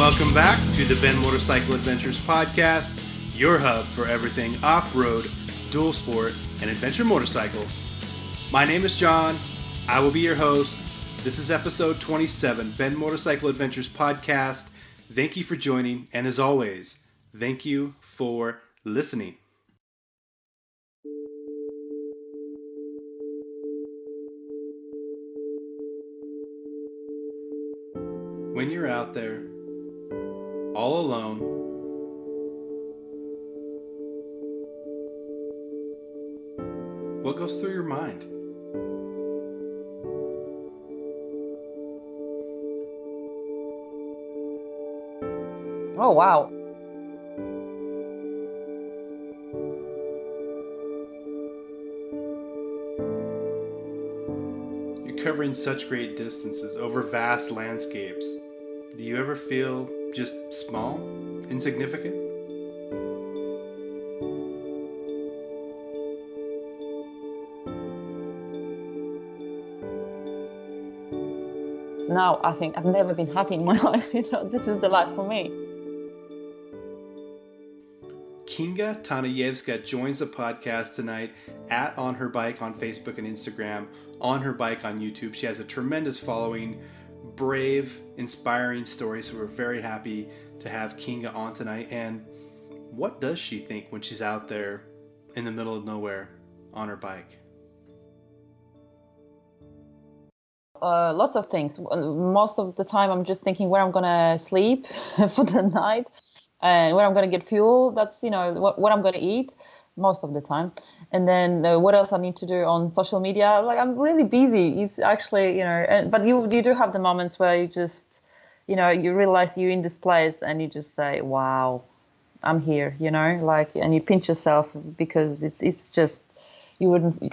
Welcome back to the Ben Motorcycle Adventures podcast, your hub for everything off-road, dual sport, and adventure motorcycle. My name is John. I will be your host. This is episode 27, Ben Motorcycle Adventures podcast. Thank you for joining, and as always, thank you for listening. When you're out there, all alone, what goes through your mind? Oh, wow. You're covering such great distances over vast landscapes. Do you ever feel just small, insignificant? Now I think I've never been happy in my life. This is the life for me. Kinga Tanajewska joins the podcast tonight at On Her Bike on Facebook and Instagram, On Her Bike on YouTube. She has a tremendous following, brave, inspiring story, so we're very happy to have Kinga on tonight. And what does she think when she's out there in the middle of nowhere on her bike? Lots of things. Most of the time I'm just thinking where I'm gonna sleep for the night and where I'm gonna get fuel. That's what I'm gonna eat most of the time. And then what else I need to do on social media. Like, I'm really busy. It's actually, but you do have the moments where you just, you realize you're in this place and you just say, wow, I'm here, and you pinch yourself because it's just, you wouldn't,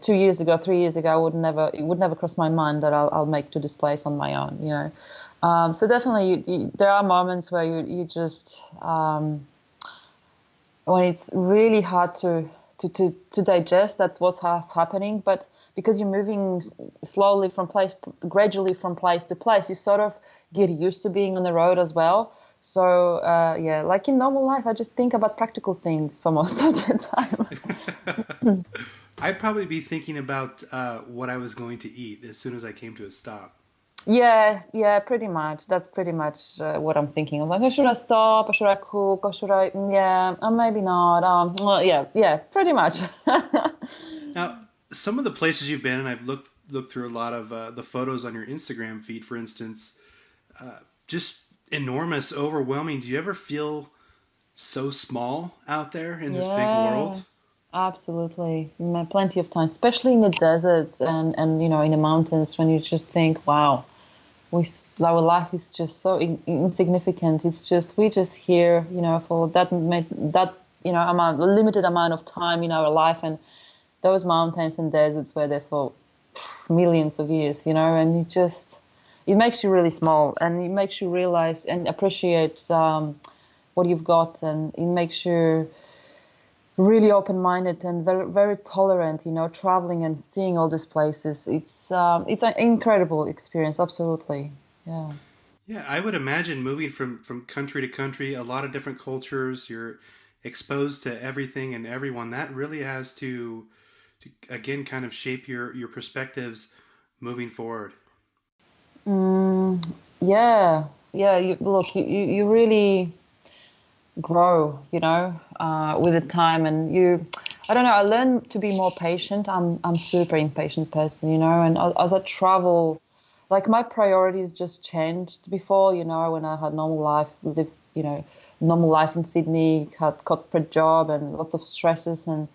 3 years ago, it would never cross my mind that I'll make to this place on my own, So definitely there are moments where you just, when it's really hard to digest, that's what's happening. But because you're moving gradually from place to place, you sort of get used to being on the road as well. So, like in normal life, I just think about practical things for most of the time. I'd probably be thinking about what I was going to eat as soon as I came to a stop. Yeah, pretty much. That's pretty much what I'm thinking. I'm like, should I stop? Or should I cook? Or should I? Yeah, maybe not. Yeah, pretty much. Now, some of the places you've been, and I've looked through a lot of the photos on your Instagram feed, for instance, just enormous, overwhelming. Do you ever feel so small out there in this big world? Absolutely. Plenty of times, especially in the deserts and in the mountains, when you just think, wow, our life is just so insignificant. It's just, we're just here, for that limited amount of time in our life, and those mountains and deserts were there for millions of years, and it makes you really small, and it makes you realize and appreciate what you've got, and it makes you really open-minded and very, very tolerant, traveling and seeing all these places. It's an incredible experience, absolutely. Yeah, I would imagine moving from country to country, a lot of different cultures, you're exposed to everything and everyone. That really has to again kind of shape your perspectives moving forward. Yeah. You really grow, with the time, and I don't know, I learned to be more patient. I'm super impatient person, and as I travel, like, my priorities just changed. Before, when I had normal life, normal life in Sydney, had corporate job and lots of stresses and,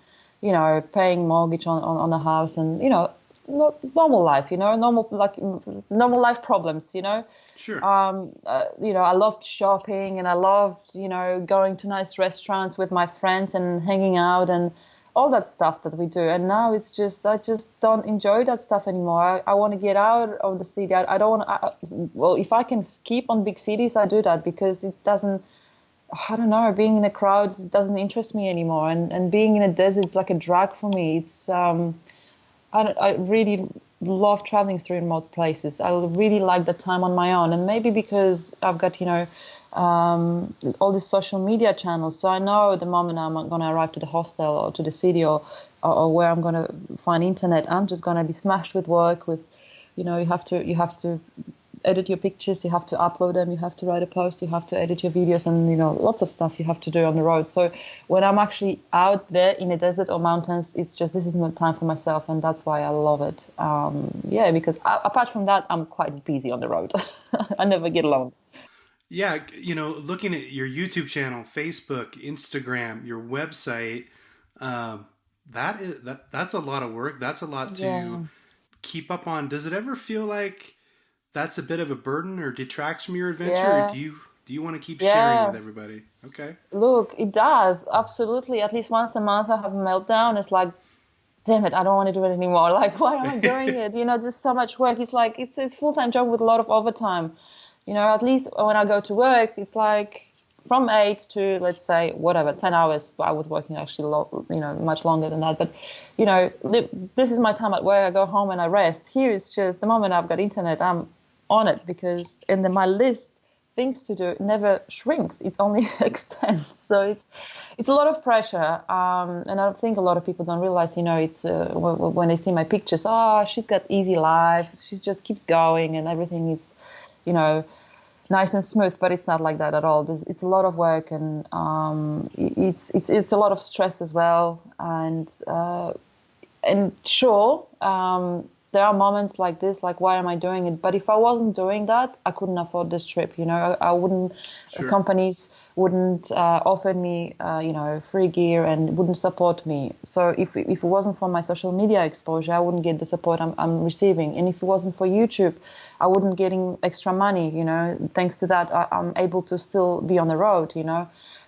paying mortgage on a house and, normal life, normal life problems, Sure. I loved shopping and I loved, going to nice restaurants with my friends and hanging out and all that stuff that we do. And now it's just, I just don't enjoy that stuff anymore. I want to get out of the city. I don't want if I can keep on big cities, I do that, because it doesn't, I don't know, being in a crowd doesn't interest me anymore. And being in a desert is like a drag for me. It's, I really love traveling through remote places. I really like the time on my own, and maybe because I've got all these social media channels. So I know the moment I'm going to arrive to the hostel or to the city or where I'm going to find internet, I'm just going to be smashed with work. With, you have to edit your pictures, you have to upload them, you have to write a post, you have to edit your videos, and lots of stuff you have to do on the road. So when I'm actually out there in a desert or mountains, it's just, this is not time for myself, and that's why I love it. Because apart from that, I'm quite busy on the road. I never get alone. Yeah, looking at your YouTube channel, Facebook, Instagram, your website, that's a lot of work. That's a lot Yeah. to keep up on. Does it ever feel like that's a bit of a burden or detracts from your adventure, or Yeah. do you want to keep sharing with Yeah. everybody? Okay. Look, it does. Absolutely. At least once a month I have a meltdown. It's like, damn it, I don't want to do it anymore. Like, why am I doing it? Just so much work. It's like, it's full-time job with a lot of overtime. At least when I go to work, it's like from 8 to, let's say, whatever, 10 hours. I was working actually, much longer than that. But, this is my time at work. I go home and I rest. Here it's just the moment I've got internet, I'm on it, because in my list, things to do never shrinks. It only extends. So it's a lot of pressure. And I think a lot of people don't realize, it's when they see my pictures, oh, she's got easy life. She just keeps going and everything is, nice and smooth, but it's not like that at all. It's a lot of work, and it's a lot of stress as well. And sure, there are moments like this, like, why am I doing it? But if I wasn't doing that, I couldn't afford this trip. I wouldn't. Sure. Companies wouldn't offer me, free gear and wouldn't support me. So if it wasn't for my social media exposure, I wouldn't get the support I'm receiving. And if it wasn't for YouTube, I wouldn't getting extra money. Thanks to that, I'm able to still be on the road.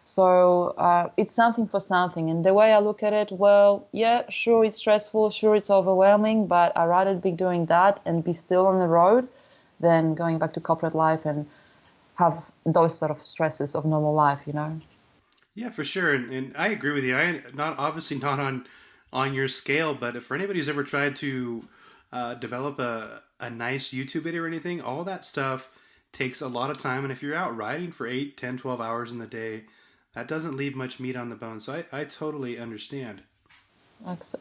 So it's something for something. And the way I look at it, well, yeah, sure, it's stressful, sure, it's overwhelming, but I'd rather be doing that and be still on the road than going back to corporate life and have those sort of stresses of normal life. Yeah, for sure, and I agree with you. I not obviously not on your scale, but for anybody who's ever tried to develop a nice YouTube video or anything, all that stuff takes a lot of time. And if you're out riding for 8, 10, 12 hours in the day, that doesn't leave much meat on the bone. So I totally understand.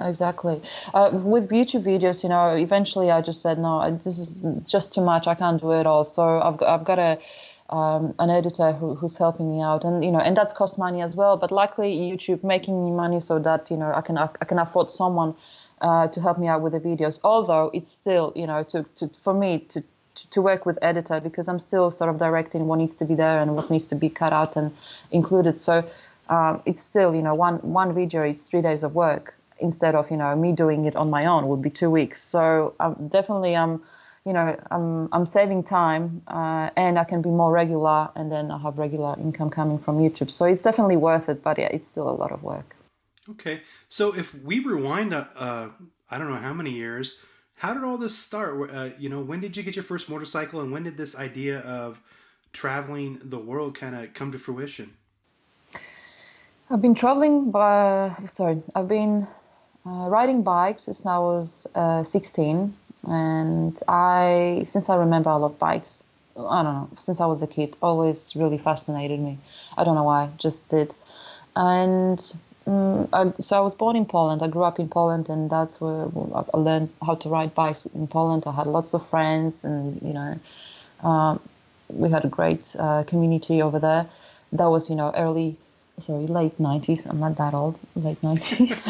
Exactly. With YouTube videos, eventually I just said, no, this is it's just too much. I can't do it all. So I've got an editor who's helping me out, and that's cost money as well. But luckily, YouTube making me money so that I can afford someone to help me out with the videos. Although it's still for me to work with editor, because I'm still sort of directing what needs to be there and what needs to be cut out and included. So it's still one video is 3 days of work instead of me doing it on my own would be 2 weeks. So definitely I'm saving time and I can be more regular, and then I have regular income coming from YouTube. So it's definitely worth it, but yeah, it's still a lot of work. Okay, so if we rewind, I don't know how many years, how did all this start? When did you get your first motorcycle, and when did this idea of traveling the world kind of come to fruition? I've been riding bikes since I was 16, and since I remember, I love bikes. I don't know, since I was a kid, always really fascinated me. I don't know why, just did. And so I was born in Poland. I grew up in Poland, and that's where I learned how to ride bikes in Poland. I had lots of friends, and we had a great community over there. That was late 90s. I'm not that old. Late 90s.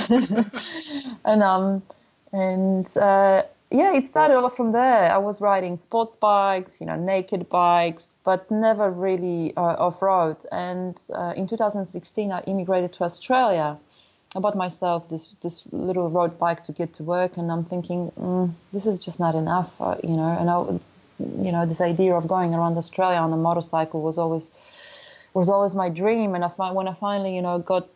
It started off from there. I was riding sports bikes, naked bikes, but never really off-road. And in 2016, I immigrated to Australia. I bought myself this little road bike to get to work, and I'm thinking, this is just not enough, this idea of going around Australia on a motorcycle was always my dream. And when I finally, got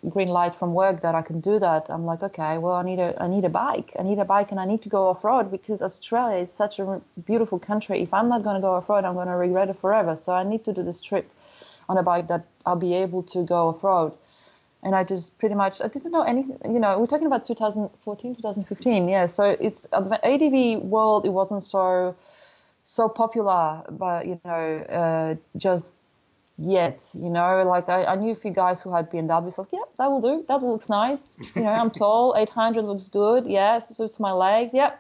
green light from work that I can do that, I'm like, okay, well, I need a bike. I need a bike, and I need to go off road, because Australia is such a beautiful country. If I'm not going to go off road, I'm going to regret it forever. So I need to do this trip on a bike that I'll be able to go off road. And I just I didn't know anything. We're talking about 2014, 2015. Yeah. So it's the ADV world. It wasn't so popular, but just yet, like I knew a few guys who had BMWs, like, yeah, that will do. That looks nice. I'm tall, 800 looks good. Yeah, suits my legs. Yep.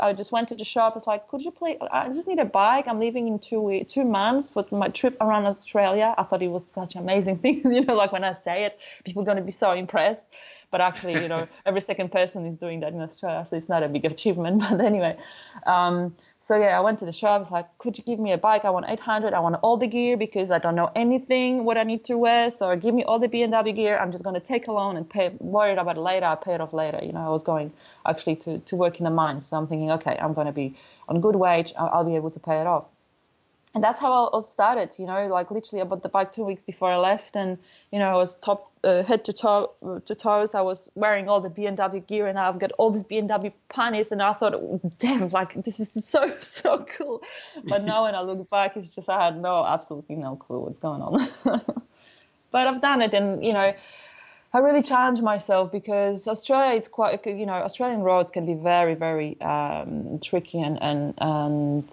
I just went to the shop. It's like, could you please, I just need a bike. I'm leaving in 2 months for my trip around Australia. I thought it was such an amazing thing. Like when I say it, people are going to be so impressed. But actually, every second person is doing that in Australia, so it's not a big achievement. But anyway, so yeah, I went to the shop. I was like, could you give me a bike? I want 800. I want all the gear because I don't know anything what I need to wear. So give me all the BMW gear. I'm just going to take a loan and pay. Worried about it later. I'll pay it off later. I was going actually to work in the mines. So I'm thinking, okay, I'm going to be on good wage. I'll be able to pay it off. And that's how I started, like literally I bought the bike 2 weeks before I left, and I was head to toes. I was wearing all the BMW gear, and I've got all these BMW pannies, and I thought, damn, like this is so cool. But now when I look back, it's just I had absolutely no clue what's going on. But I've done it, and I really challenge myself because Australia, it's quite, Australian roads can be very, very tricky and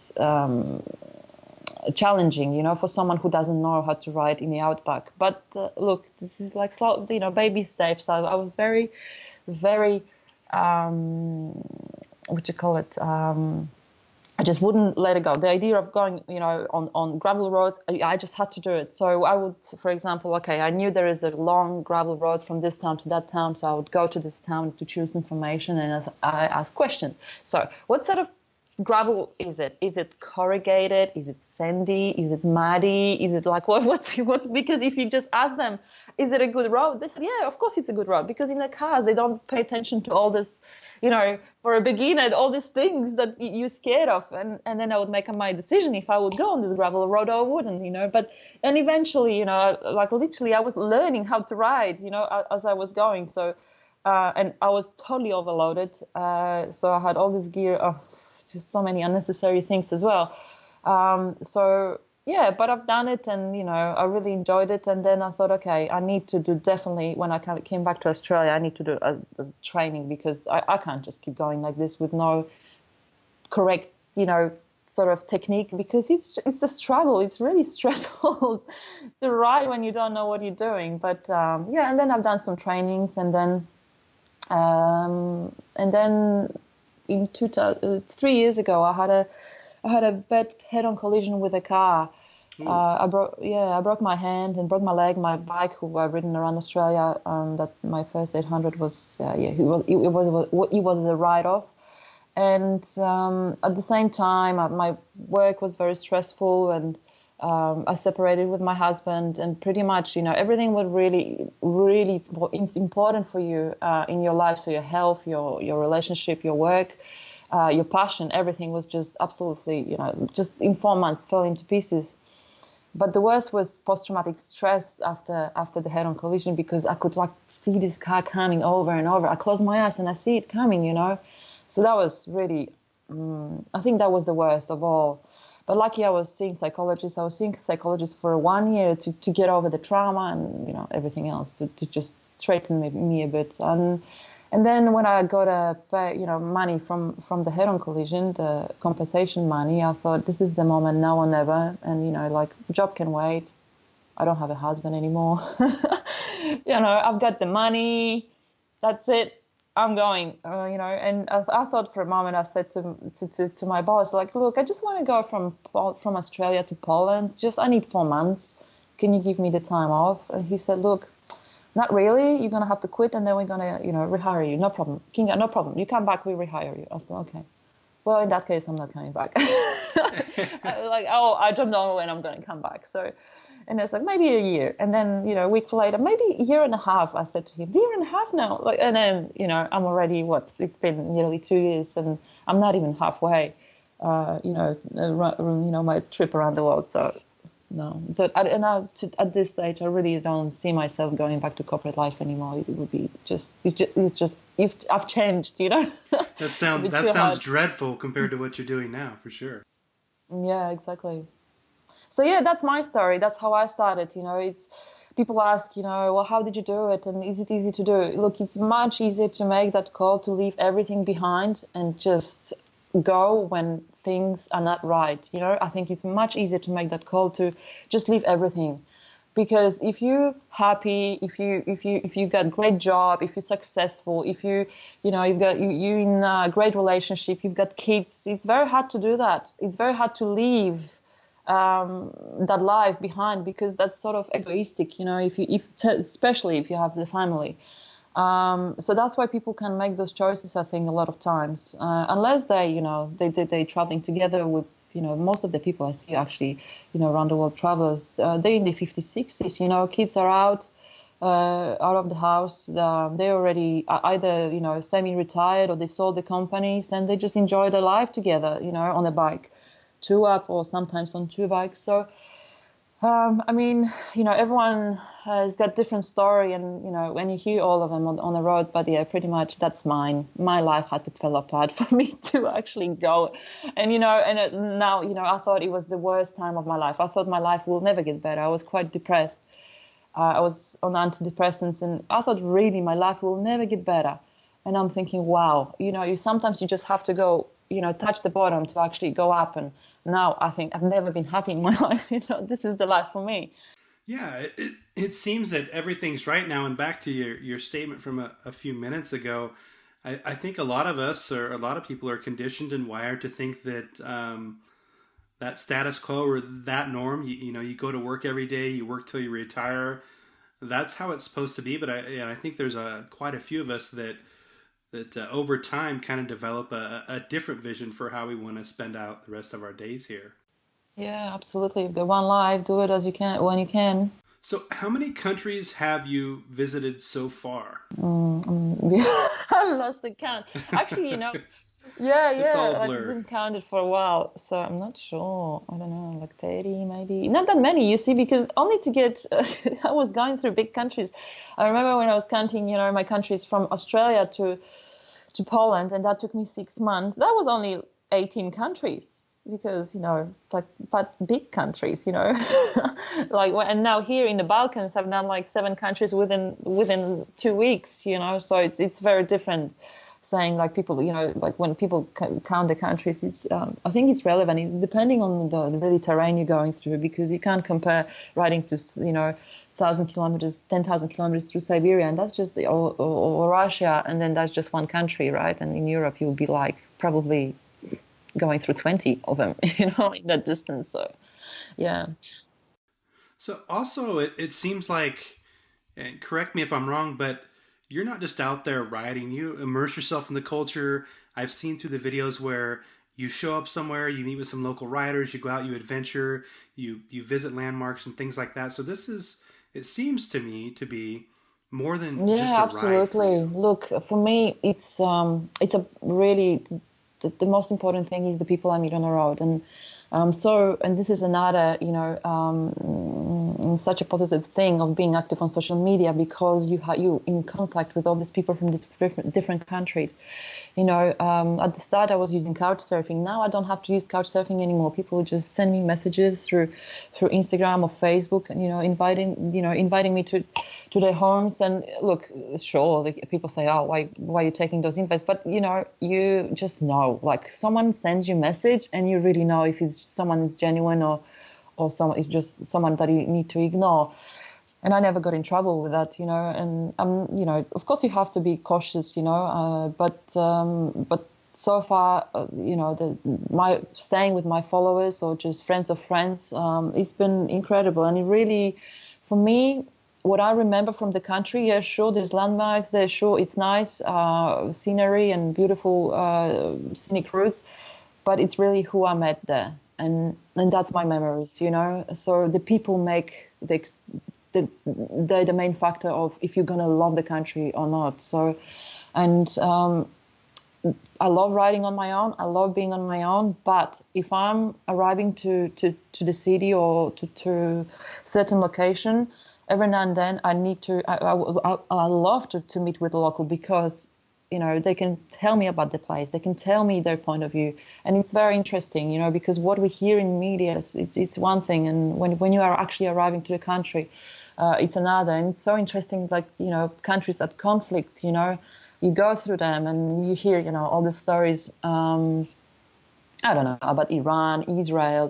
challenging, for someone who doesn't know how to ride in the outback. But look, this is like slow, baby steps. I was very, very, what do you call it? I just wouldn't let it go. The idea of going, on gravel roads, I just had to do it. So I would, for example, okay, I knew there is a long gravel road from this town to that town, so I would go to this town to choose information, and I ask questions. So what sort of gravel is it? Is it corrugated? Is it sandy? Is it muddy? Is it like what? Because if you just ask them, is it a good road? They say, yeah, of course it's a good road. Because in the cars, they don't pay attention to all this, for a beginner, all these things that you're scared of. And then I would make my decision if I would go on this gravel road or I wouldn't, and eventually, like literally I was learning how to ride, as I was going. So, and I was totally overloaded. So I had all this gear. Just so many unnecessary things as well. So yeah, but I've done it, and I really enjoyed it. And then I thought, okay, I need to do definitely when I came back to Australia, I need to do a training because I can't just keep going like this with no correct, sort of technique, because it's a struggle. It's really stressful to ride when you don't know what you're doing. But yeah, and then I've done some trainings, and then in 3 years ago, I had a bad head-on collision with a car. I broke my hand and broke my leg. My bike, who I've ridden around Australia, that my first 800 was, it was a write-off. And at the same time, my work was very stressful, and I separated with my husband, and pretty much, everything was really, really important for you in your life. So your health, your relationship, your work, your passion, everything was just absolutely, just in 4 months fell into pieces. But the worst was post-traumatic stress after the head-on collision, because I could see this car coming over and over. I close my eyes and I see it coming, So that was really, I think that was the worst of all. But lucky I was seeing psychologists. I was seeing psychologists for 1 year to get over the trauma and, everything else, to just straighten me a bit. And then when I got money from the head-on collision, the compensation money, I thought, this is the moment, now or never. And, job can wait. I don't have a husband anymore. I've got the money. That's it. I'm going, and I thought for a moment, I said to my boss, like, look, I just want to go from Australia to Poland. I need 4 months. Can you give me the time off? And he said, look, not really. You're going to have to quit, and then we're going to, rehire you. No problem. Kinga, no problem. You come back, we rehire you. I said, okay. Well, in that case, I'm not coming back. I was like, I don't know when I'm going to come back. So, and it's like, maybe a year. And then, a week later, maybe a year and a half, I said to him, year and a half now. And then, I'm already, it's been nearly 2 years, and I'm not even halfway, my trip around the world. So, no. At this stage, I really don't see myself going back to corporate life anymore. It would be I've changed, That sounds dreadful compared to what you're doing now, for sure. Yeah, exactly. So yeah, that's my story. That's how I started. It's people ask, well, how did you do it? And is it easy to do? Look, it's much easier to make that call to leave everything behind and just go when things are not right. I think it's much easier to make that call to just leave everything. Because if you're happy, if you got great job, if you're successful, if you in a great relationship, you've got kids, it's very hard to do that. It's very hard to leave that life behind, because that's sort of egoistic, especially if you have the family. So that's why people can make those choices, I think, a lot of times, unless they're traveling together with, most of the people I see actually, around the world travelers, they're in the 50s, 60s, kids are out of the house. They already either, semi-retired, or they sold the companies and they just enjoy their life together, on a bike, two up or sometimes on two bikes. So, everyone has got different story, and, when you hear all of them on the road, but yeah, pretty much that's mine. My life had to fall apart for me to actually go. And, now, I thought it was the worst time of my life. I thought my life will never get better. I was quite depressed. I was on antidepressants, and I thought really my life will never get better. And I'm thinking, wow, sometimes you just have to go, touch the bottom to actually go up. And now I think I've never been happy in my life. This is the life for me. Yeah, it seems that everything's right now. And back to your statement from a few minutes ago, I think a lot of us, or a lot of people, are conditioned and wired to think that that status quo, or that norm, you go to work every day, you work till you retire. That's how it's supposed to be. But I think there's quite a few of us that over time kind of develop a different vision for how we want to spend out the rest of our days here. Yeah, absolutely. You've got one life, do it as you can, when you can. So how many countries have you visited so far? I've lost the count. Actually, It's all a I blur. didn't count it for a while, so I'm not sure. I don't know, like 30 maybe. Not that many, you see, because only to get, I was going through big countries. I remember when I was counting, my countries from Australia to Poland, and that took me 6 months. That was only 18 countries. Because but big countries, and now here in the Balkans, I've done like 7 countries within 2 weeks, so it's very different. Saying like people, like when people count the countries, it's I think it's relevant depending on the really terrain you're going through, because you can't compare riding to 1,000 kilometers, 10,000 kilometers through Siberia, and that's just or Russia, and then that's just one country, right? And in Europe, you'll be like probably going through 20 of them, in that distance. So, yeah. So also, it seems like, and correct me if I'm wrong, but you're not just out there riding. You immerse yourself in the culture. I've seen through the videos where you show up somewhere, you meet with some local riders, you go out, you adventure, you visit landmarks and things like that. So it seems to me to be more than just a ride. Yeah, absolutely. Look, for me, it's a really the most important thing is the people I meet on the road, and and this is another, such a positive thing of being active on social media, because you in contact with all these people from these different countries. At the start I was using couch surfing. Now I don't have to use couch surfing anymore. People just send me messages through Instagram or Facebook, and inviting me to their homes. And look, sure, people say, oh, why are you taking those invites? But you just know, like, someone sends you a message and you really know if someone is genuine or someone is just someone that you need to ignore. And I never got in trouble with that, and of course you have to be cautious, but so far, my staying with my followers or just friends of friends, it's been incredible. And it really, for me, what I remember from the country, yeah, sure, there's landmarks there, sure, it's nice, scenery and beautiful scenic routes, but it's really who I met there. And that's my memories, So the people make the main factor of if you're going to love the country or not. So, and I love riding on my own. I love being on my own. But if I'm arriving to the city or to certain location, every now and then I need to. I love to meet with the local, because they can tell me about the place. They can tell me their point of view, and it's very interesting. Because what we hear in media, it's one thing, and when you are actually arriving to the country, it's another. And it's so interesting, like countries at conflict. You go through them and you hear all the stories. I don't know about Iran, Israel,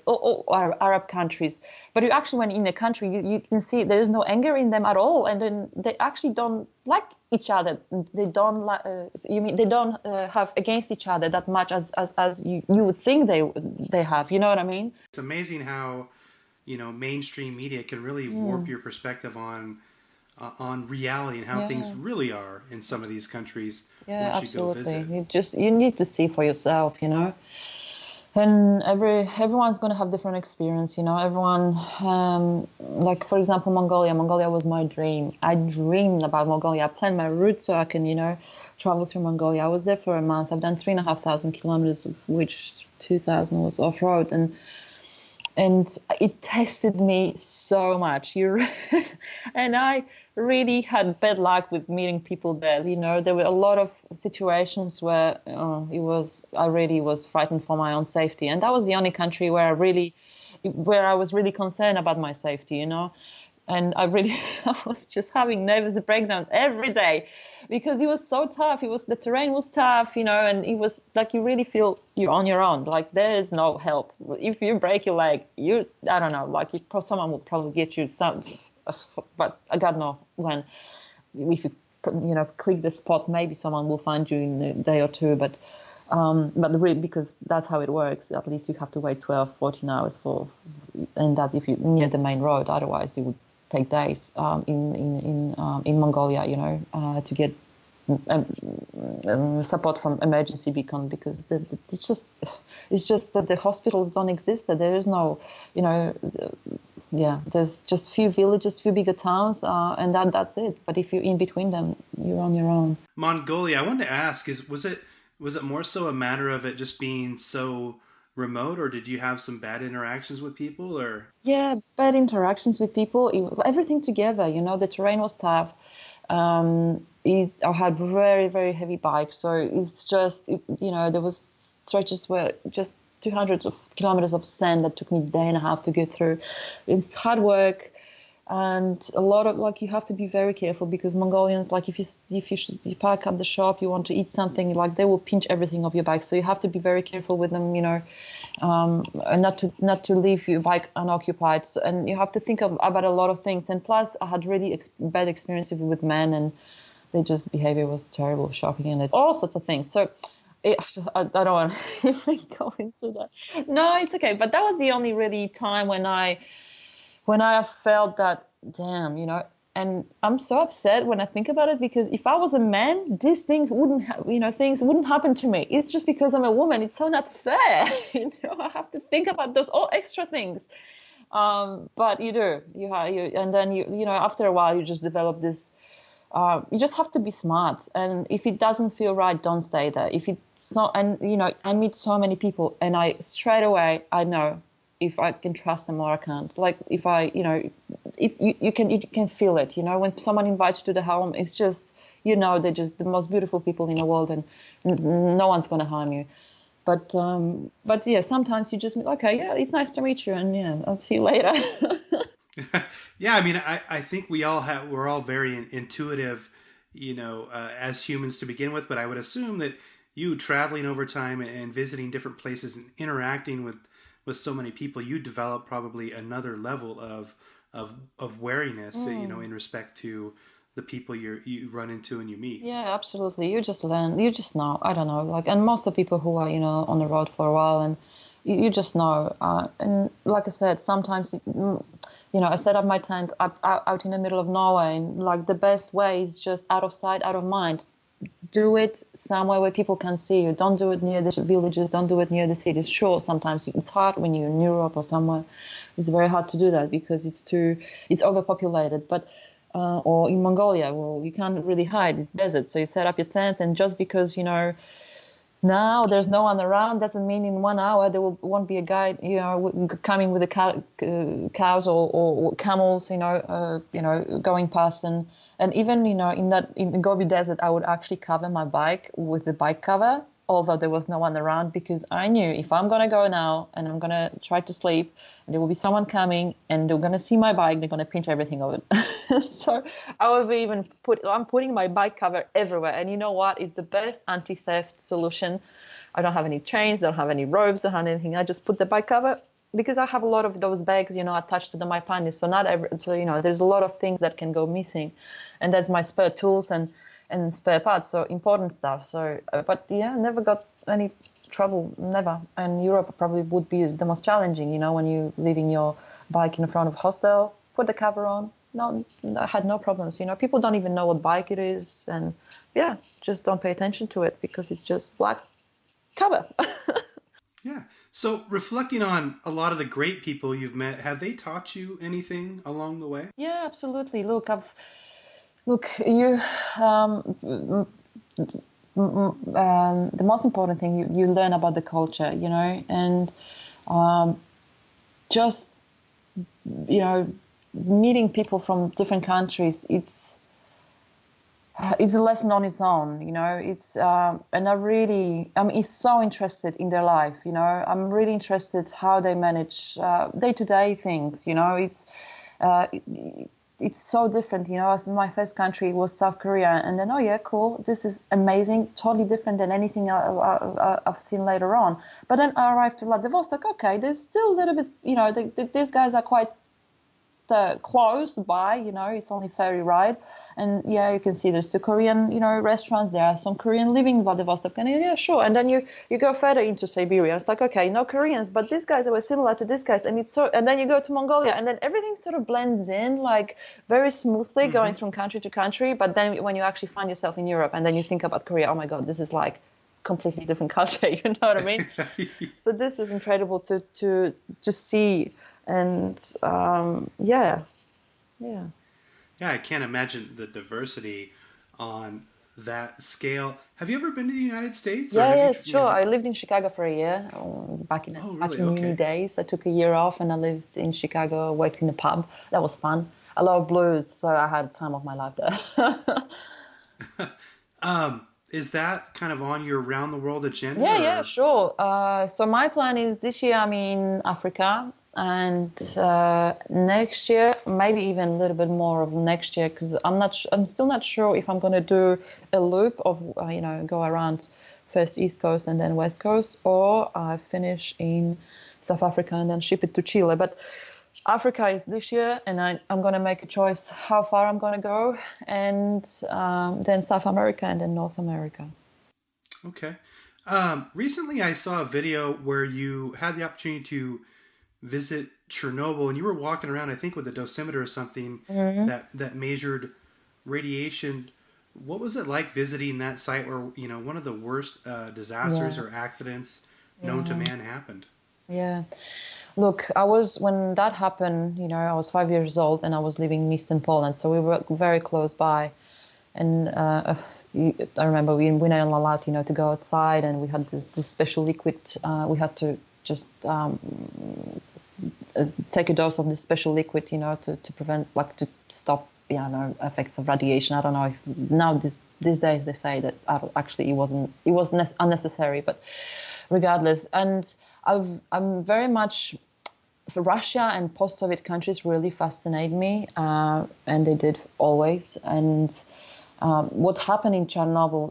all Arab countries. But you actually, when in a country, you can see there is no anger in them at all, and then they actually don't like each other. They don't like. They don't have against each other that much as you would think they have. You know what I mean? It's amazing how mainstream media can really warp your perspective on reality and how things really are in some of these countries Yeah, once you go absolutely. visit. You need to see for yourself. And everyone's going to have different experience. Everyone, like for example, Mongolia was my dream. I dreamed about Mongolia. I planned my route so I can travel through Mongolia. I was there for a month. I've done 3,500 kilometers, of which 2,000 was off-road, and it tested me so much. And I really had bad luck with meeting people there. There were a lot of situations where I really was frightened for my own safety, and that was the only country where I was really concerned about my safety. And I was just having nervous breakdowns every day because it was so tough. The terrain was tough, and it was like you really feel you're on your own. Like there is no help. If you break your leg, I don't know, like someone will probably get you some, but I God know when. If you click the spot, maybe someone will find you in a day or two, but really, because that's how it works. At least you have to wait 12, 14 hours and that's if you're near the main road. Otherwise, it would take days in Mongolia, to get support from emergency beacon, because it's just that the hospitals don't exist. That there is no, there's just few villages, few bigger towns, and that's it. But if you're in between them, you're on your own. Mongolia, I wanted to ask, was it more so a matter of it just being so remote, or did you have some bad interactions with people? Or yeah, bad interactions with people. It was everything together. The terrain was tough. I had very, very heavy bikes, so it's just there was stretches where just 200 kilometers of sand that took me a day and a half to get through. It's hard work. And a lot of you have to be very careful, because Mongolians, like if you park at the shop, you want to eat something, like they will pinch everything off your bike. So you have to be very careful with them, and not to leave your bike unoccupied. So, and you have to think about a lot of things. And plus, I had really bad experiences with men, and their just behavior was terrible, shocking, and all sorts of things. So I don't want to even go into that. No, it's okay. But that was the only really time when I felt that, damn, and I'm so upset when I think about it, because if I was a man, these things things wouldn't happen to me. It's just because I'm a woman. It's so not fair. I have to think about those all extra things. But you do, and then after a while, you just develop this, you just have to be smart. And if it doesn't feel right, don't stay there. If it's not, and I meet so many people, and straight away, I know if I can trust them or I can't. Like if you can feel it. When someone invites you to the home, it's just they're just the most beautiful people in the world, and no one's going to harm you. But yeah, sometimes you just okay, yeah, it's nice to meet you, and yeah, I'll see you later. Yeah, I mean, I think we're all very intuitive, as humans to begin with. But I would assume that you traveling over time and visiting different places and interacting with so many people, you develop probably another level of wariness, in respect to the people you run into and you meet. Yeah, absolutely. You just learn. You just know. I don't know. And most of the people who are on the road for a while, and you just know. And like I said, sometimes I set up my tent out in the middle of nowhere, and the best way is just out of sight, out of mind. Do it somewhere where people can see you. Don't do it near the villages. Don't do it near the cities. Sure, sometimes it's hard when you're in Europe or somewhere. It's very hard to do that because it's overpopulated. But or in Mongolia, well, you can't really hide. It's desert, so you set up your tent, and just because now there's no one around doesn't mean in 1 hour there won't be a guy coming with the cows or camels going past. And even in the Gobi Desert, I would actually cover my bike with the bike cover, although there was no one around, because I knew if I'm going to go now and I'm going to try to sleep, and there will be someone coming and they're going to see my bike, they're going to pinch everything of it. So I'm putting my bike cover everywhere. And you know what? It's the best anti-theft solution. I don't have any chains, don't have any ropes, don't have anything. I just put the bike cover, because I have a lot of those bags, attached to my panniers. So there's a lot of things that can go missing. And that's my spare tools and spare parts, so important stuff. So, but yeah, never got any trouble, never. And Europe probably would be the most challenging, when you're leaving your bike in front of hostel, put the cover on. No, I had no problems. People don't even know what bike it is, and yeah, just don't pay attention to it because it's just black cover. Yeah. So reflecting on a lot of the great people you've met, have they taught you anything along the way? Yeah, absolutely. You. The most important thing, you learn about the culture, and just meeting people from different countries. It's a lesson on its own, and I'm so interested in their life, I'm really interested how they manage day-to-day things, it's so different, as my first country was South Korea, and then, oh yeah, cool, this is amazing, totally different than anything I've seen later on. But then I arrived to Vladivostok, okay, there's still a little bit, these guys are quite close by, it's only ferry ride. And yeah, you can see there's the Korean, restaurants. There are some Korean living in Vladivostok, and yeah, sure. And then you go further into Siberia. It's like, okay, no Koreans, but these guys were similar to these guys, and and then you go to Mongolia, and then everything sort of blends in like very smoothly, going from country to country. But then when you actually find yourself in Europe, and then you think about Korea, oh my God, this is like completely different culture. You know what I mean? So this is incredible to see, and yeah. Yeah, I can't imagine the diversity on that scale. Have you ever been to the United States? Yes, sure. I lived in Chicago for a year back in uni days. I took a year off and I lived in Chicago, worked in a pub. That was fun. I love blues, so I had the time of my life there. Is that kind of on your round the world agenda? Yeah, sure. So my plan is this year I'm in Africa. And next year, maybe even a little bit more of next year, because I'm still not sure if I'm going to do a loop of, go around first East Coast and then West Coast, or I finish in South Africa and then ship it to Chile. But Africa is this year, and I'm going to make a choice how far I'm going to go, and then South America and then North America. Okay. Recently, I saw a video where you had the opportunity to visit Chernobyl, and you were walking around, I think, with a dosimeter or something that measured radiation. What was it like visiting that site where one of the worst disasters or accidents known to man happened? Yeah, look, when that happened, I was 5 years old and I was living in Eastern Poland, so we were very close by. And I remember we weren't allowed, to go outside, and we had this special liquid. We had to just take a dose of this special liquid, to prevent, to stop, effects of radiation. I don't know if now these days they say that actually it was unnecessary, but regardless. And I'm very much, for Russia and post-Soviet countries really fascinate me, and they did always. And what happened in Chernobyl,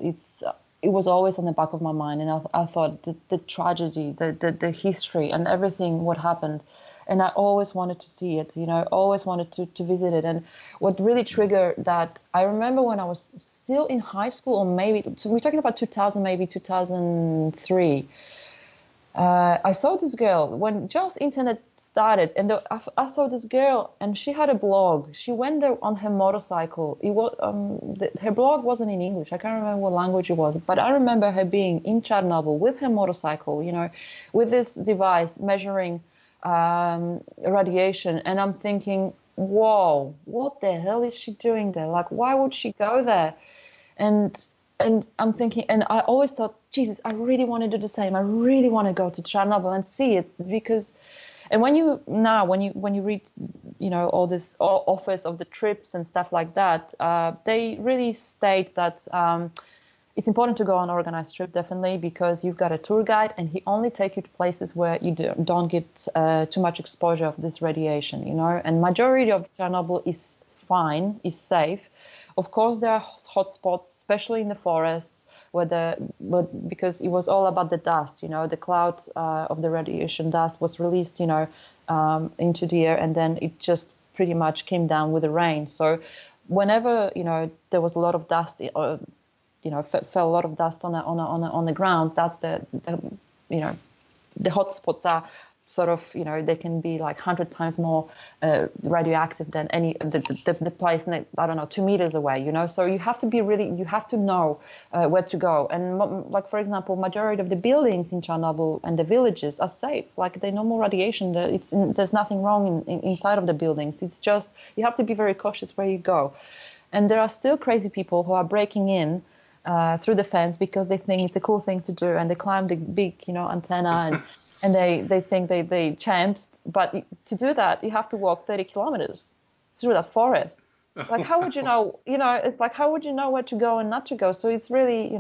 it was always on the back of my mind, and I thought the tragedy, the history, and everything what happened, and I always wanted to see it. Always wanted to visit it. And what really triggered that, I remember when I was still in high school, or maybe so we're talking about 2000, maybe 2003. I saw this girl when just internet started, and I saw this girl, and she had a blog. She went there on her motorcycle. It was her blog wasn't in English. I can't remember what language it was, but I remember her being in Chernobyl with her motorcycle, with this device measuring radiation. And I'm thinking, whoa, what the hell is she doing there? Like, why would she go there? And I'm thinking, and I always thought, Jesus, I really want to do the same. I really want to go to Chernobyl and see it, because, and when you read, all this offers of the trips and stuff like that, they really state that it's important to go on an organized trip, definitely, because you've got a tour guide and he only take you to places where you don't get too much exposure of this radiation, and majority of Chernobyl is fine, is safe. Of course, there are hot spots, especially in the forests, because it was all about the dust, the cloud of the radiation dust was released, into the air, and then it just pretty much came down with the rain. So whenever, there was a lot of dust, fell a lot of dust on the ground, that's the hot spots are sort of, they can be like 100 times more radioactive than the place, I don't know, 2 meters away, so you have to know where to go. And like, for example, majority of the buildings in Chernobyl and the villages are safe. Like, they no more radiation. There's nothing wrong inside of the buildings. It's just, you have to be very cautious where you go. And there are still crazy people who are breaking in through the fence because they think it's a cool thing to do, and they climb the big, antenna, and they think they champs. But to do that, you have to walk 30 kilometers through that forest. Like, how would you know? It's like, how would you know where to go and not to go? So it's really,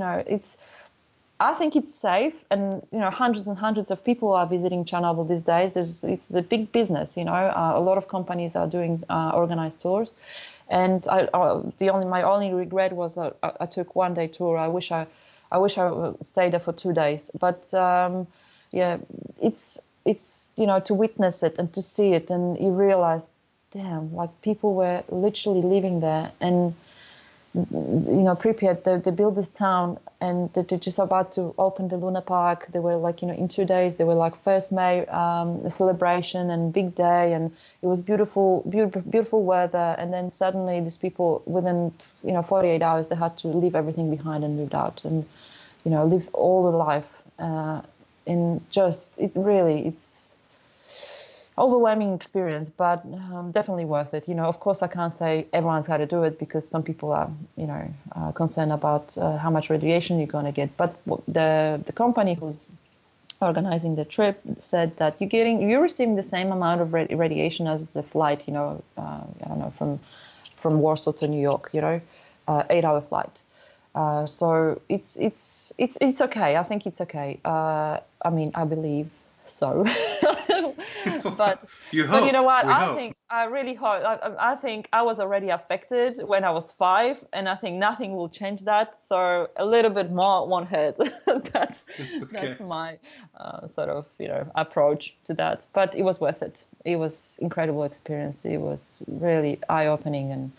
I think it's safe, and hundreds and hundreds of people are visiting Chernobyl these days. It's the big business. A lot of companies are doing organized tours. And my only regret was I took 1-day tour. I wish I stayed there for 2 days. But yeah, it's to witness it and to see it, and you realize, damn, like, people were literally living there. And Pripyat, they built this town, and they're just about to open the Luna Park. They were like, in 2 days, they were like 1st May celebration and big day, and it was beautiful weather. And then suddenly these people, within 48 hours, they had to leave everything behind and moved out, and live all the life. It's overwhelming experience, but definitely worth it. Of course, I can't say everyone's got to do it, because some people are, concerned about how much radiation you're going to get. But the company who's organizing the trip said that you're receiving the same amount of radiation as a flight, I don't know, from Warsaw to New York, 8-hour flight. So it's okay. I think it's okay. I believe so. but you know what? I really hope. I think I was already affected when I was 5, and I think nothing will change that. So a little bit more won't hurt. That's my sort of approach to that. But it was worth it. It was incredible experience. It was really eye-opening, and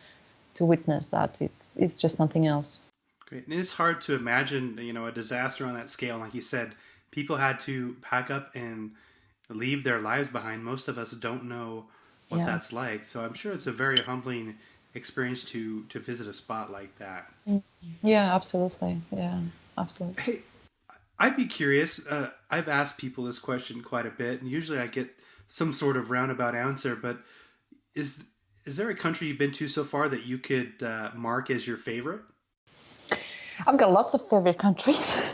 to witness that, it's just something else. Great. And it's hard to imagine, a disaster on that scale. Like you said, people had to pack up and leave their lives behind. Most of us don't know what that's like. So I'm sure it's a very humbling experience to visit a spot like that. Yeah, absolutely. Yeah, absolutely. Hey, I'd be curious. I've asked people this question quite a bit, and usually I get some sort of roundabout answer, but is there a country you've been to so far that you could mark as your favorite? I've got lots of favorite countries.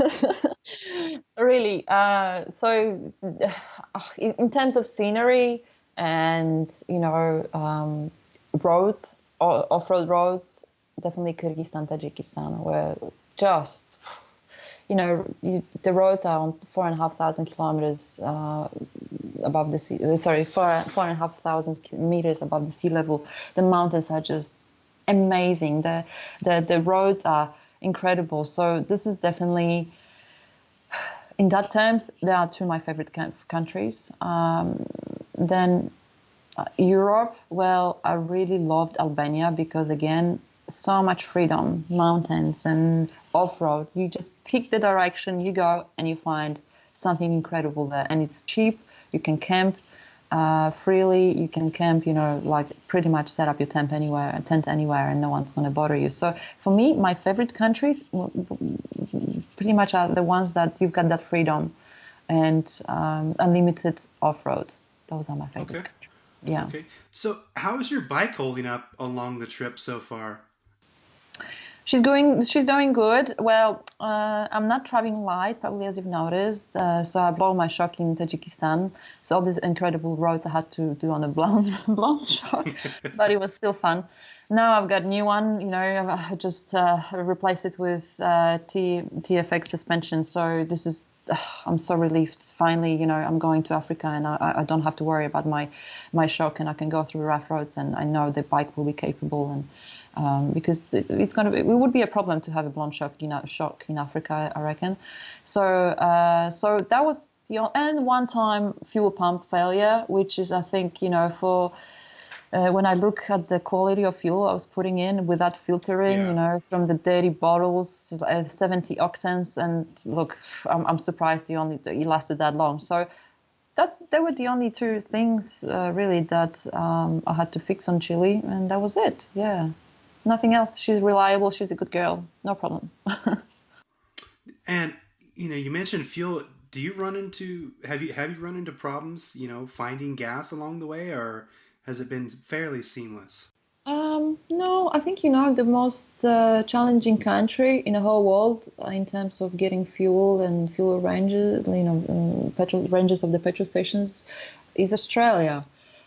Really. So in terms of scenery and, roads, off-road roads, definitely Kyrgyzstan, Tajikistan, where just, the roads are on 4,500 kilometers above the sea. Sorry, 4,500 meters above the sea level. The mountains are just amazing. The roads are incredible. So this is definitely, in that terms, they are two of my favorite countries. Then Europe, well, I really loved Albania because, again, so much freedom, mountains and off-road. You just pick the direction, you go, and you find something incredible there. And it's cheap. You can camp freely. You can camp, like pretty much set up your tent anywhere, and no one's going to bother you. So for me, my favorite countries pretty much are the ones that you've got that freedom and unlimited off-road. Those are my favorite countries. Yeah. Okay. So how is your bike holding up along the trip so far? She's doing good. Well, I'm not traveling light, probably as you've noticed. So I blow my shock in Tajikistan. So all these incredible roads I had to do on a blown shock, but it was still fun. Now I've got a new one. I just replace it with TFX suspension. So this is. I'm so relieved. Finally, I'm going to Africa, and I don't have to worry about my shock, and I can go through rough roads, and I know the bike will be capable and. Because it would be a problem to have a blown shock in Africa, I reckon. So that was and one time fuel pump failure, which is, I think, for when I look at the quality of fuel I was putting in without filtering, from the dirty bottles, 70 octanes, and look, I'm surprised it lasted that long. So they were the only two things really that I had to fix on Chile, and that was it. Yeah. Nothing else. She's reliable. She's a good girl. No problem. And you mentioned fuel. Do you have you run into problems? Finding gas along the way, or has it been fairly seamless? No, I think the most challenging country in the whole world in terms of getting fuel and fuel ranges, petrol ranges of the petrol stations, is Australia.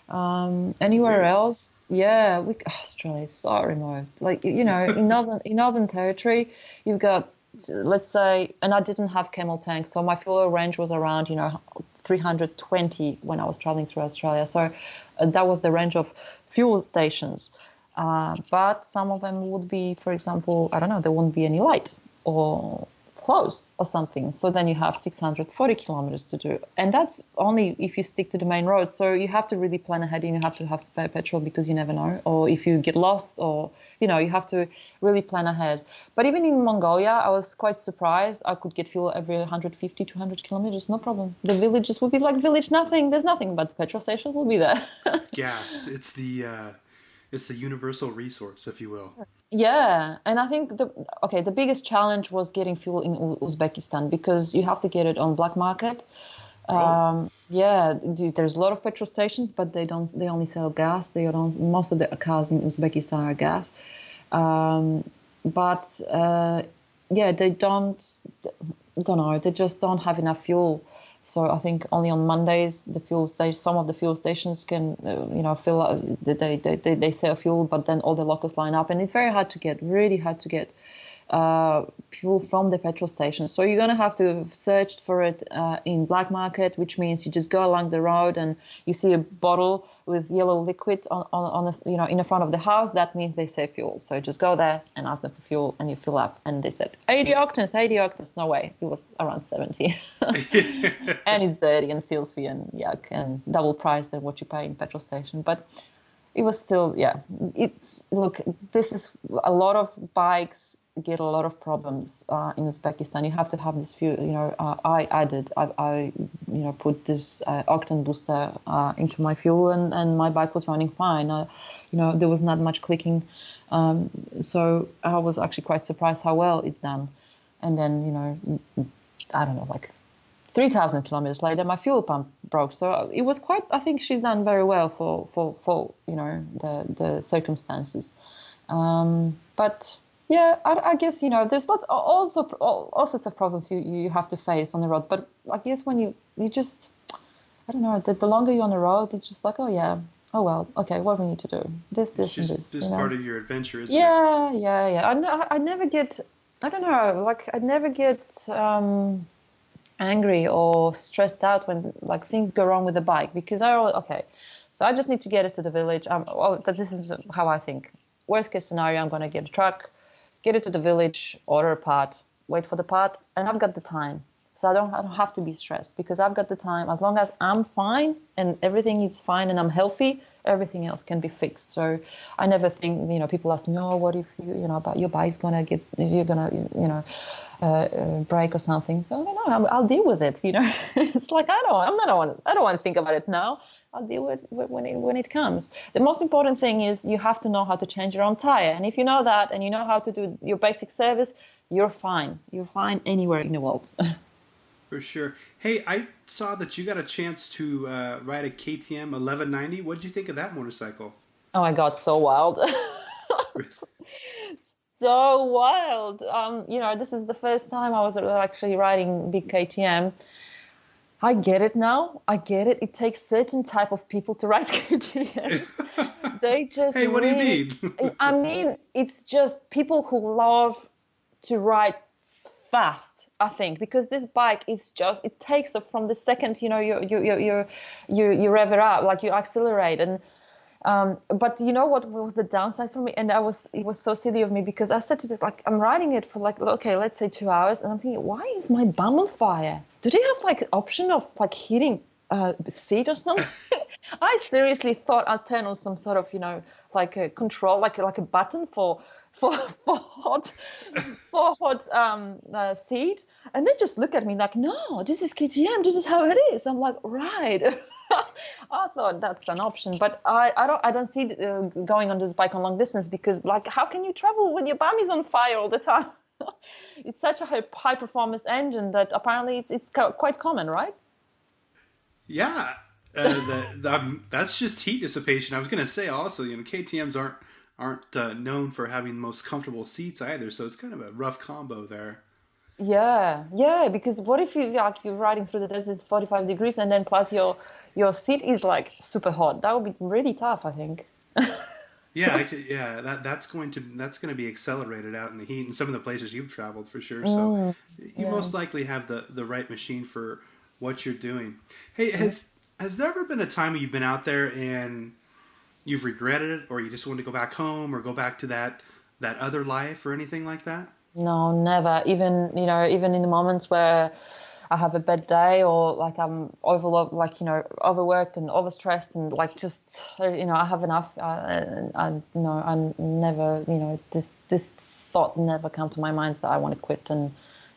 Anywhere else, Australia is so remote. Like in Northern Territory, you've got, let's say, and I didn't have camel tanks, so my fuel range was around 320 when I was traveling through Australia. So that was the range of fuel stations. But some of them would be, for example, I don't know, there wouldn't be any light or closed or something. So then you have 640 kilometers to do. And that's only if you stick to the main road. So you have to really plan ahead, and you have to have spare petrol because you never know. Or if you get lost, or, you have to really plan ahead. But even in Mongolia, I was quite surprised. I could get fuel every 150, 200 kilometers, no problem. The villages will be like village nothing. There's nothing, but the petrol station will be there. Gas. It's the universal resource, if you will. Yeah, and I think the biggest challenge was getting fuel in Uzbekistan, because you have to get it on black market. There's a lot of petrol stations, but they only sell gas. Most of the cars in Uzbekistan are gas. They just don't have enough fuel. So I think only on Mondays some of the fuel stations can fill out. They sell fuel, but then all the locals line up, and it's really hard to get fuel from the petrol station. So you're gonna have to search for it in black market, which means you just go along the road and you see a bottle with yellow liquid on in the front of the house. That means they sell fuel. So just go there and ask them for fuel, and you fill up. And they said 80 octanes. No way, it was around 70. And it's dirty and filthy and yuck and double price than what you pay in petrol station. But it was still, this is a lot of bikes get a lot of problems in Uzbekistan. You have to have this fuel. I put this octane booster into my fuel, and my bike was running fine. There was not much clicking, so I was actually quite surprised how well it's done. And then I don't know, like 3,000 kilometers later, my fuel pump broke. So it was quite. I think she's done very well for the circumstances, but. Yeah, I guess, there's all sorts of problems you have to face on the road. But I guess when you just, I don't know, the longer you're on the road, it's just like, oh, yeah, oh, well, okay, what do we need to do? This, and this. This part of your adventure, isn't it? Yeah. I never get, I don't know, like, I never get angry or stressed out when, like, things go wrong with the bike. Because so I just need to get it to the village. But this is how I think. Worst case scenario, I'm going to get a truck, get it to the village, order a part, wait for the part, and I've got the time. So I don't have to be stressed because I've got the time. As long as I'm fine and everything is fine and I'm healthy, everything else can be fixed. So I never think, people ask me, oh, what if about your bike's you're gonna break or something. So no, I'll deal with it. It's like I don't want to think about it now. I'll deal with it when it comes. The most important thing is you have to know how to change your own tire. And if you know that and you know how to do your basic service, you're fine. You're fine anywhere in the world. For sure. Hey, I saw that you got a chance to ride a KTM 1190. What did you think of that motorcycle? Oh my God, so wild. so wild. This is the first time I was actually riding big KTM. I get it now. I get it. It takes certain type of people to ride KTMs. They just Hey, what do you really, mean? I mean, it's just people who love to ride fast, I think, because this bike is just, it takes off from the second, you rev it up, like you accelerate. And but you know what was the downside for me? And it was so silly of me because I said to it, like, I'm riding it for like, okay, let's say 2 hours. And I'm thinking, why is my bum on fire? Do they have like option of like heating the seat or something? I seriously thought I'd turn on some sort of, like a control, like a button for for hot seat. And they just look at me like, no, this is KTM, this is how it is. I'm like, right. I thought that's an option, but I don't see going on this bike on long distance because, like, how can you travel when your bum is on fire all the time? It's such a high performance engine that apparently it's quite common, right? Yeah, that's just heat dissipation. I was gonna say also, KTM's aren't known for having the most comfortable seats either, so it's kind of a rough combo there. Yeah, because what if you're riding through the desert, it's 45 degrees, and then plus your seat is like super hot. That would be really tough, I think. Yeah, that's going to be accelerated out in the heat in some of the places you've traveled for sure. So Mm, you yeah. most likely have the right machine for what you're doing. Hey, Yeah. has there ever been a time you've been out there and you've regretted it, or you just want to go back home or go back to that other life or anything like that? No, never. Even in the moments where I have a bad day or like I'm like, overworked and overstressed and like just, I have enough. I never, this thought never come to my mind that I want to quit and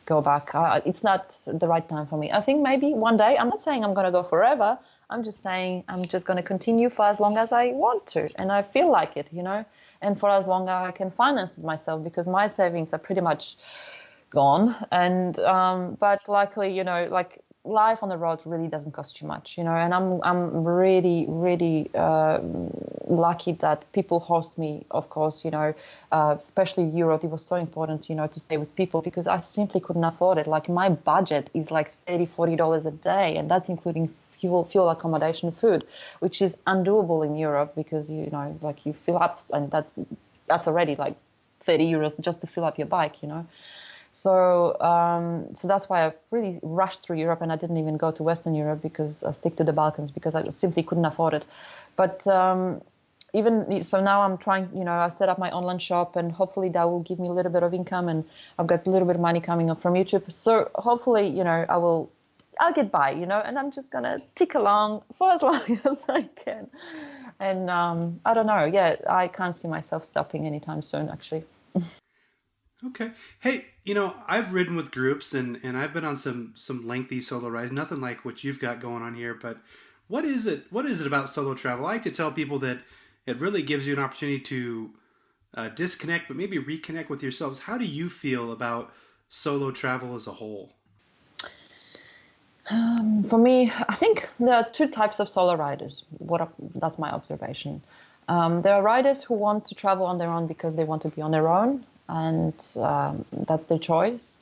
go back. It's not the right time for me. I think maybe one day, I'm not saying I'm going to go forever. I'm just saying I'm just going to continue for as long as I want to and I feel like it. And for as long as I can finance it myself because my savings are pretty much gone. And but luckily, like life on the road really doesn't cost you much, and I'm really, really lucky that people host me, of course, especially Europe. It was so important, to stay with people because I simply couldn't afford it. Like my budget is like $30-40 a day, and that's including fuel, accommodation, food, which is undoable in Europe because like you fill up, and that's already like 30 euros just to fill up your bike. So that's why I really rushed through Europe, and I didn't even go to Western Europe because I stick to the Balkans because I simply couldn't afford it. But even so, now I'm trying. I set up my online shop, and hopefully that will give me a little bit of income, and I've got a little bit of money coming up from YouTube. So hopefully, I'll get by, and I'm just gonna tick along for as long as I can. And I don't know. Yeah, I can't see myself stopping anytime soon, actually. Okay. Hey, I've ridden with groups and I've been on some lengthy solo rides. Nothing like what you've got going on here, but what is it? What is it about solo travel? I like to tell people that it really gives you an opportunity to disconnect, but maybe reconnect with yourselves. How do you feel about solo travel as a whole? For me, I think there are two types of solo riders. That's my observation. There are riders who want to travel on their own because they want to be on their own, and that's their choice.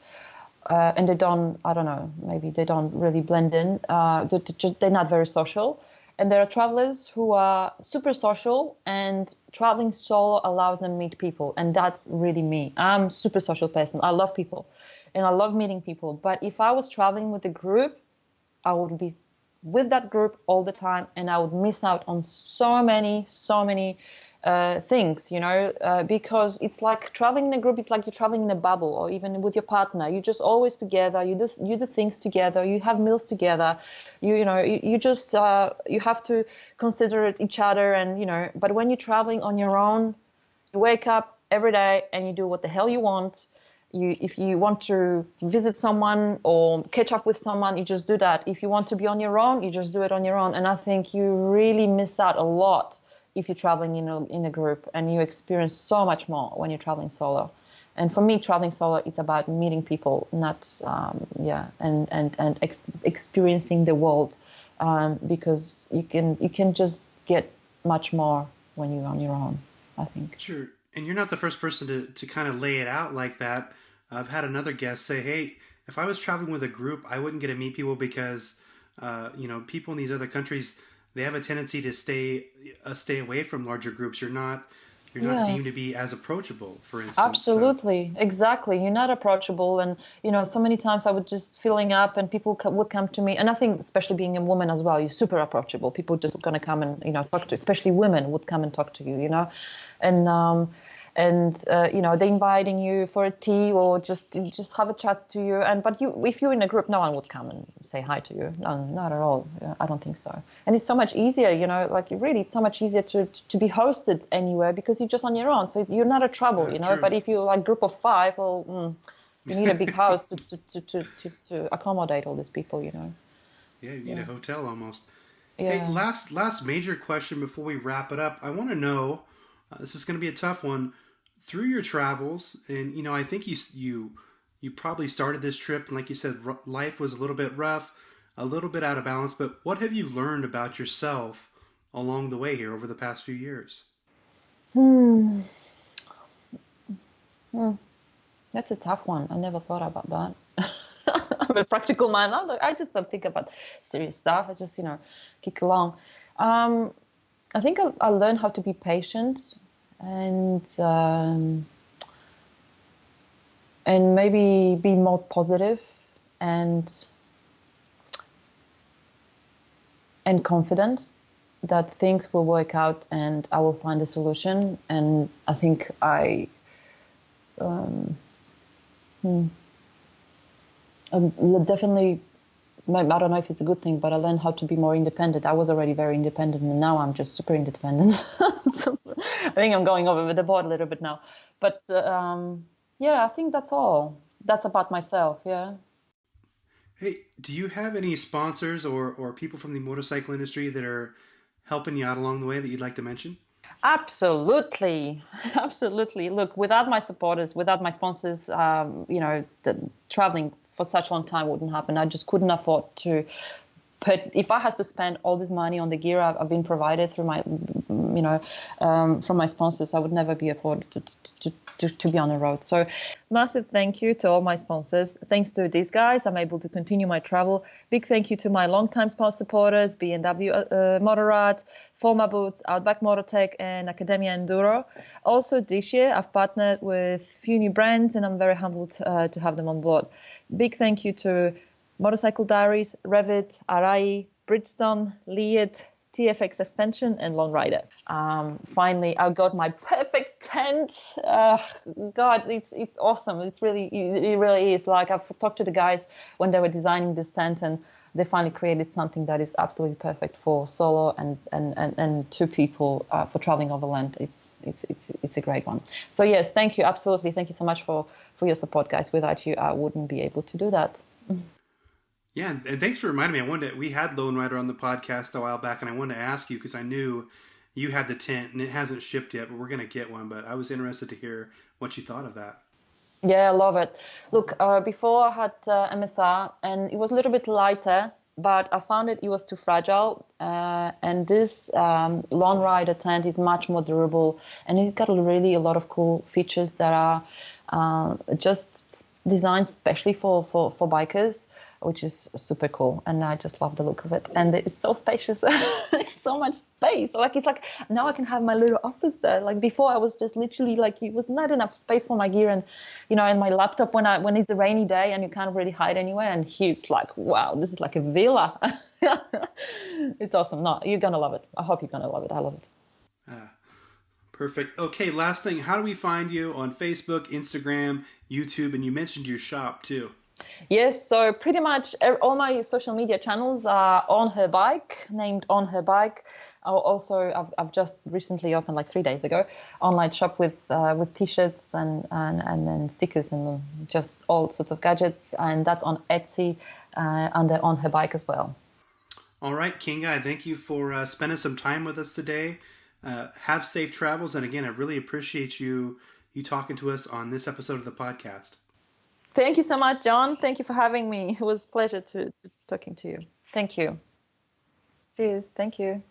And they don't, I don't know, maybe they don't really blend in. They're not very social. And there are travelers who are super social, and traveling solo allows them to meet people. And that's really me. I'm a super social person. I love people, and I love meeting people. But if I was traveling with a group, I would be with that group all the time, and I would miss out on so many things, because it's like traveling in a group. It's like you're traveling in a bubble, or even with your partner. You're just always together. You do things together. You have meals together. You just you have to consider each other, and But when you're traveling on your own, you wake up every day and you do what the hell you want. If you want to visit someone or catch up with someone, you just do that. If you want to be on your own, you just do it on your own. And I think you really miss out a lot if you're traveling in a group, and you experience so much more when you're traveling solo. And for me, traveling solo, it's about meeting people, not experiencing the world, because you can just get much more when you're on your own, I think. Sure. And you're not the first person to kind of lay it out like that. I've had another guest say, hey, if I was traveling with a group, I wouldn't get to meet people because, people in these other countries, they have a tendency to stay away from larger groups. You're not Yeah. deemed to be as approachable, for instance. So, Absolutely, exactly. You're not approachable, and so many times I would just filling up, and people would come to me. And I think, especially being a woman as well, you're super approachable. People just gonna come and talk to, especially women would come and talk to you, and they're inviting you for a tea or just have a chat to you. And but if you're in a group, no one would come and say hi to you. No, not at all. I don't think so. And it's so much easier, like really, it's so much easier to be hosted anywhere because you're just on your own, so you're not a trouble, true. But if you're like group of five, well, you need a big house to accommodate all these people. Yeah, you need a hotel almost. Hey, Yeah. last major question before we wrap it up. I want to know. This is going to be a tough one. Through your travels, and I think you probably started this trip, and like you said, life was a little bit rough, a little bit out of balance. But what have you learned about yourself along the way here over the past few years? Hmm. Hmm. That's a tough one. I never thought about that. I'm a practical mind. I just don't think about serious stuff. I just, kick along. Um, I think I learned how to be patient and and maybe be more positive and and confident that things will work out and I will find a solution. And I think um, hmm, definitely, I don't know if it's a good thing, but I learned how to be more independent. I was already very independent, and now I'm just super independent. So, I think I'm going over the board a little bit now. But yeah, I think that's all. That's about myself, yeah. Hey, do you have any sponsors or people from the motorcycle industry that are helping you out along the way that you'd like to mention? Absolutely, absolutely. Look, without my supporters, without my sponsors, the traveling for such a long time wouldn't happen. I just couldn't afford to. But if I had to spend all this money on the gear I've been provided through my, from my sponsors, I would never be afforded to be on the road. So massive thank you to all my sponsors. Thanks to these guys, I'm able to continue my travel. Big thank you to my longtime sponsor supporters, B&W Motorrad, Forma Boots, Outback Motortech, and Academia Enduro. Also this year, I've partnered with a few new brands, and I'm very humbled to have them on board. Big thank you to Motorcycle Diaries, Revit, Arai, Bridgestone, Lead, TFX Suspension, and Lone Rider. Finally, I got my perfect tent. God, it's awesome. It really is. Like, I've talked to the guys when they were designing this tent, and they finally created something that is absolutely perfect for solo and two people for traveling overland. It's a great one. So yes, thank you, absolutely. Thank you so much for your support, guys. Without you, I wouldn't be able to do that. Yeah, and thanks for reminding me. We had Lone Rider on the podcast a while back, and I wanted to ask you because I knew you had the tent and it hasn't shipped yet, but we're gonna get one. But I was interested to hear what you thought of that. Yeah, I love it. Look, before I had MSR, and it was a little bit lighter, but I found it was too fragile. And this Lone Rider tent is much more durable, and it's got really a lot of cool features that are just designed specially for bikers, which is super cool. And I just love the look of it. And it's so spacious. It's so much space. It's like now I can have my little office there. Like before I was just literally like, it was not enough space for my gear and, and my laptop when it's a rainy day and you can't really hide anywhere. And he's like, wow, this is like a villa. It's awesome. No, you're going to love it. I hope you're going to love it. I love it. Ah, perfect. Okay, last thing. How do we find you on Facebook, Instagram, YouTube? And you mentioned your shop too. Yes, so pretty much all my social media channels are on her bike, named on her bike. Also, I've just recently opened like 3 days ago, online shop with t-shirts and stickers and just all sorts of gadgets, and that's on Etsy under on her bike as well. All right, Kinga, I thank you for spending some time with us today. Have safe travels, and again, I really appreciate you talking to us on this episode of the podcast. Thank you so much, John. Thank you for having me. It was a pleasure to talking to you. Thank you. Cheers. Thank you.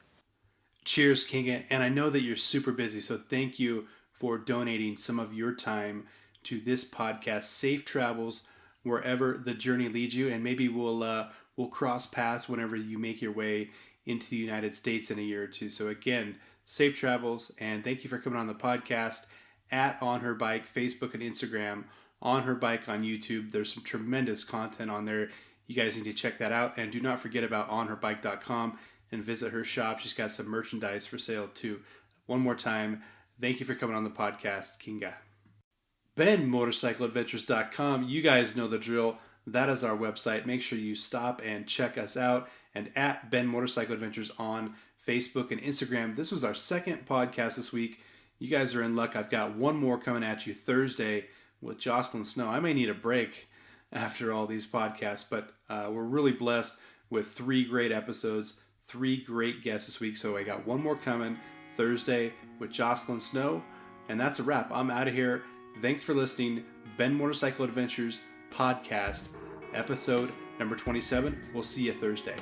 Cheers, Kinga. And I know that you're super busy, so thank you for donating some of your time to this podcast. Safe travels wherever the journey leads you, and maybe we'll cross paths whenever you make your way into the United States in a year or two. So again, safe travels, and thank you for coming on the podcast at On Her Bike, Facebook and Instagram, On Her Bike on YouTube. There's some tremendous content on there. You guys need to check that out, and do not forget about onherbike.com and visit her shop. She's got some merchandise for sale too. One more time, thank you for coming on the podcast, Kinga. BenMotorcycleAdventures.com. You guys know the drill. That is our website. Make sure you stop and check us out. And at Ben Motorcycle Adventures on Facebook and Instagram. This was our second podcast this week. You guys are in luck. I've got one more coming at you Thursday with Jocelyn Snow. I may need a break after all these podcasts, but we're really blessed with 3 great episodes, 3 great guests this week. So I got one more coming Thursday with Jocelyn Snow. And that's a wrap. I'm out of here. Thanks for listening. Ben Motorcycle Adventures podcast, episode number 27. We'll see you Thursday.